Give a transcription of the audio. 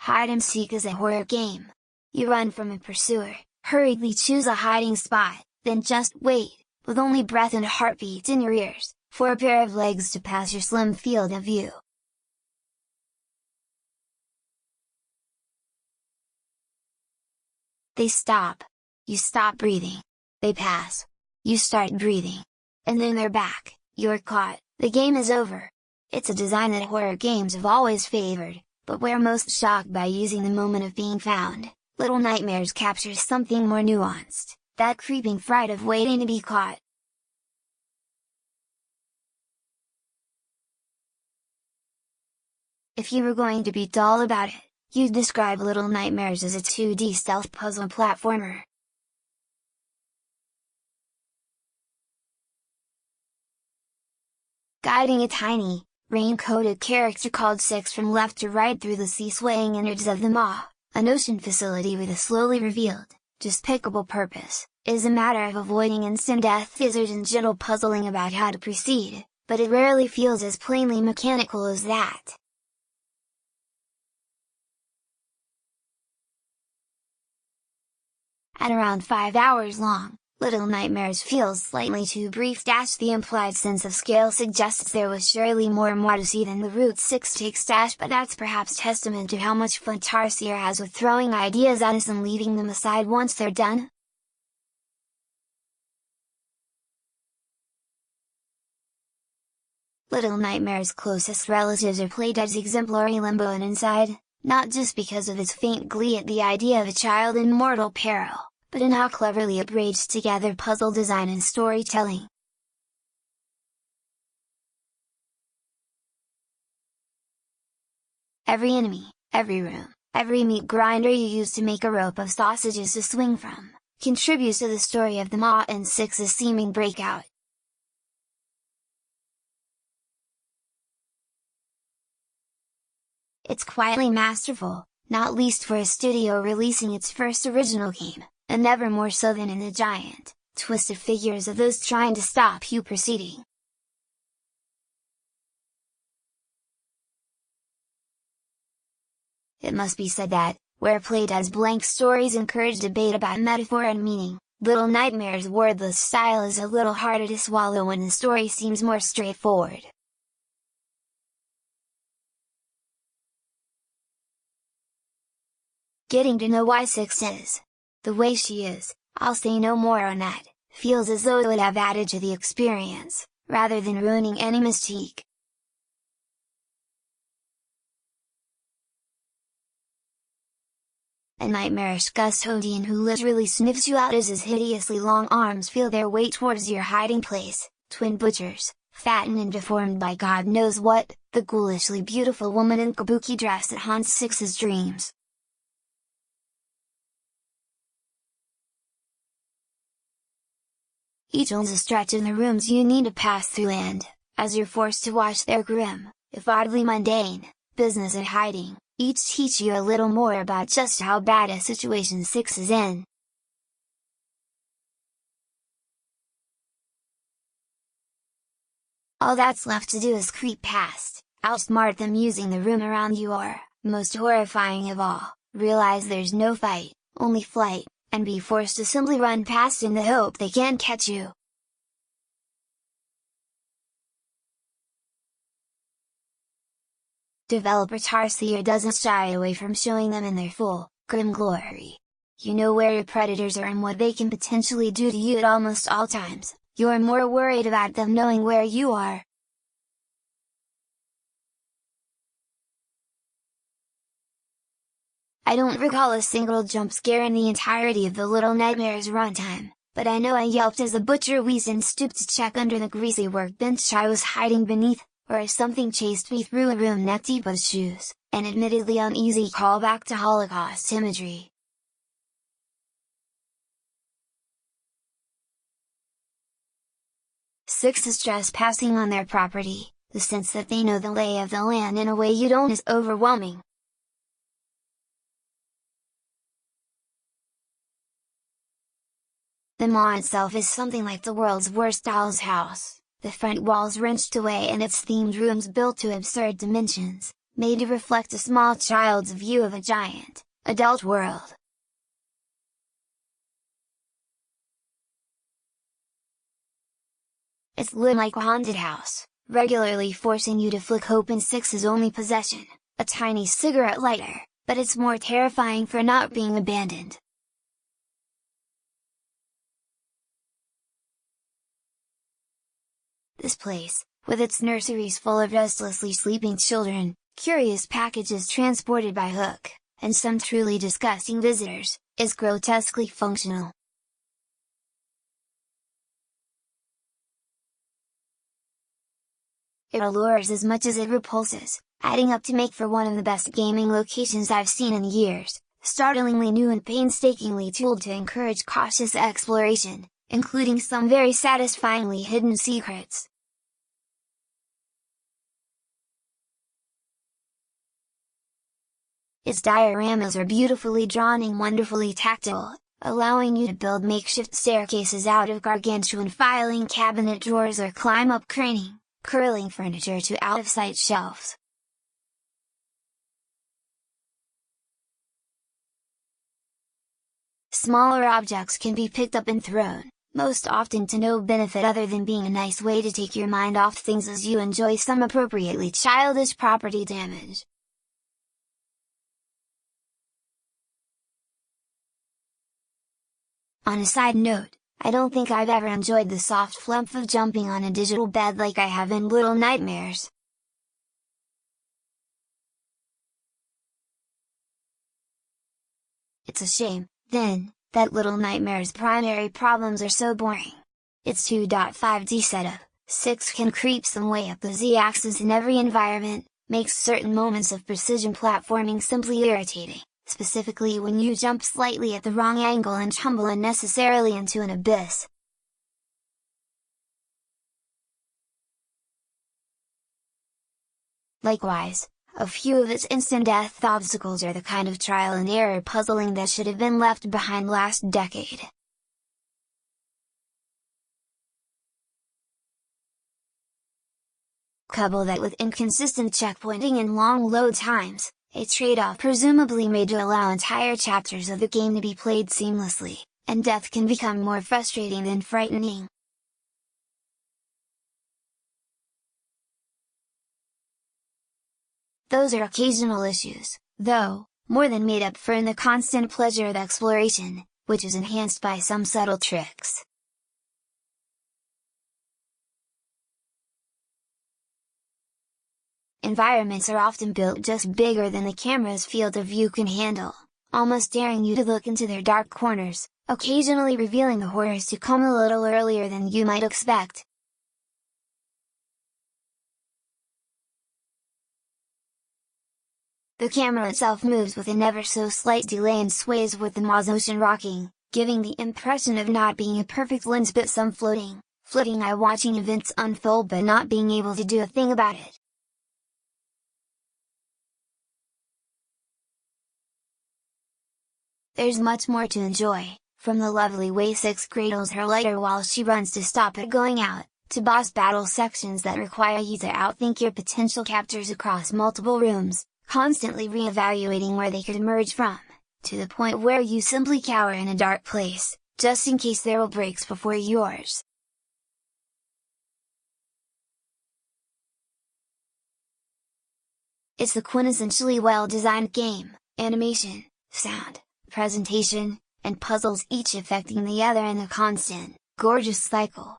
Hide and seek is a horror game. You run from a pursuer, hurriedly choose a hiding spot, then just wait, with only breath and heartbeat in your ears, for a pair of legs to pass your slim field of view. They stop. You stop breathing. They pass. You start breathing. And then they're back, you're caught, the game is over. It's a design that horror games have always favored, but we're most shocked by using the moment of being found. Little Nightmares captures something more nuanced, that creeping fright of waiting to be caught. If you were going to be dull about it, you'd describe Little Nightmares as a 2D stealth puzzle platformer. Guiding a tiny, raincoated character called Six from left to right through the sea-swaying innards of the Maw, an ocean facility with a slowly revealed, despicable purpose, is a matter of avoiding instant death fizzard and gentle puzzling about how to proceed, but it rarely feels as plainly mechanical as that. At around 5 hours long, Little Nightmares feels slightly too brief. The implied sense of scale suggests there was surely more to see than the Route 6 takes. But that's perhaps testament to how much fun Tarsier has with throwing ideas at us and leaving them aside once they're done. Little Nightmares' closest relatives are Playdead's exemplary Limbo and Inside, not just because of its faint glee at the idea of a child in mortal peril, but in how cleverly it braids together puzzle design and storytelling. Every enemy, every room, every meat grinder you use to make a rope of sausages to swing from, contributes to the story of the Maw and Six's seeming breakout. It's quietly masterful, not least for a studio releasing its first original game, and never more so than in the giant, twisted figures of those trying to stop you proceeding. It must be said that, where Playdead's blank stories encourage debate about metaphor and meaning, Little Nightmares' wordless style is a little harder to swallow when the story seems more straightforward. Getting to know why Six is the way she is, I'll say no more on that, feels as though it would have added to the experience, rather than ruining any mystique. A nightmarish custodian who literally sniffs you out as his hideously long arms feel their way towards your hiding place, twin butchers, fattened and deformed by God knows what, the ghoulishly beautiful woman in kabuki dress that haunts Six's dreams. Each owns a stretch in the rooms you need to pass through and, as you're forced to watch their grim, if oddly mundane, business at hiding, each teach you a little more about just how bad a situation Six is in. All that's left to do is creep past, outsmart them using the room around you or, most horrifying of all, realize there's no fight, only flight, and be forced to simply run past in the hope they can't catch you. Developer Tarsier doesn't shy away from showing them in their full, grim glory. You know where your predators are and what they can potentially do to you at almost all times, you're more worried about them knowing where you are. I don't recall a single jump scare in the entirety of the Little Nightmares runtime, but I know I yelped as the butcher wheezed and stooped to check under the greasy workbench I was hiding beneath, or as something chased me through a room neck deep with shoes, an admittedly uneasy callback to Holocaust imagery. Six's trespassing on their property, the sense that they know the lay of the land in a way you don't is overwhelming. The Maw itself is something like the world's worst doll's house, the front walls wrenched away and its themed rooms built to absurd dimensions, made to reflect a small child's view of a giant, adult world. It's lit like a haunted house, regularly forcing you to flick open Six's only possession, a tiny cigarette lighter, but it's more terrifying for not being abandoned. This place, with its nurseries full of restlessly sleeping children, curious packages transported by hook, and some truly disgusting visitors, is grotesquely functional. It allures as much as it repulses, adding up to make for one of the best gaming locations I've seen in years, startlingly new and painstakingly tooled to encourage cautious exploration, including some very satisfyingly hidden secrets. Its dioramas are beautifully drawn and wonderfully tactile, allowing you to build makeshift staircases out of gargantuan filing cabinet drawers or climb up curling furniture to out-of-sight shelves. Smaller objects can be picked up and thrown, most often to no benefit other than being a nice way to take your mind off things as you enjoy some appropriately childish property damage. On a side note, I don't think I've ever enjoyed the soft flump of jumping on a digital bed like I have in Little Nightmares. It's a shame, then, that Little Nightmares' primary problems are so boring. Its 2.5D setup, Six can creep some way up the Z-axis in every environment, makes certain moments of precision platforming simply irritating, specifically when you jump slightly at the wrong angle and tumble unnecessarily into an abyss. Likewise, a few of its instant death obstacles are the kind of trial and error puzzling that should have been left behind last decade. Couple that with inconsistent checkpointing and long load times, a trade-off presumably made to allow entire chapters of the game to be played seamlessly, and death can become more frustrating than frightening. Those are occasional issues, though, more than made up for in the constant pleasure of exploration, which is enhanced by some subtle tricks. Environments are often built just bigger than the camera's field of view can handle, almost daring you to look into their dark corners, occasionally revealing the horrors to come a little earlier than you might expect. The camera itself moves with an ever so slight delay and sways with the Maw's motion rocking, giving the impression of not being a perfect lens but some floating eye watching events unfold but not being able to do a thing about it. There's much more to enjoy, from the lovely way Six cradles her lighter while she runs to stop it going out, to boss battle sections that require you to outthink your potential captors across multiple rooms, constantly re-evaluating where they could emerge from, to the point where you simply cower in a dark place, just in case there will breaks before yours. It's the quintessentially well-designed game, animation, sound, presentation, and puzzles each affecting the other in a constant, gorgeous cycle.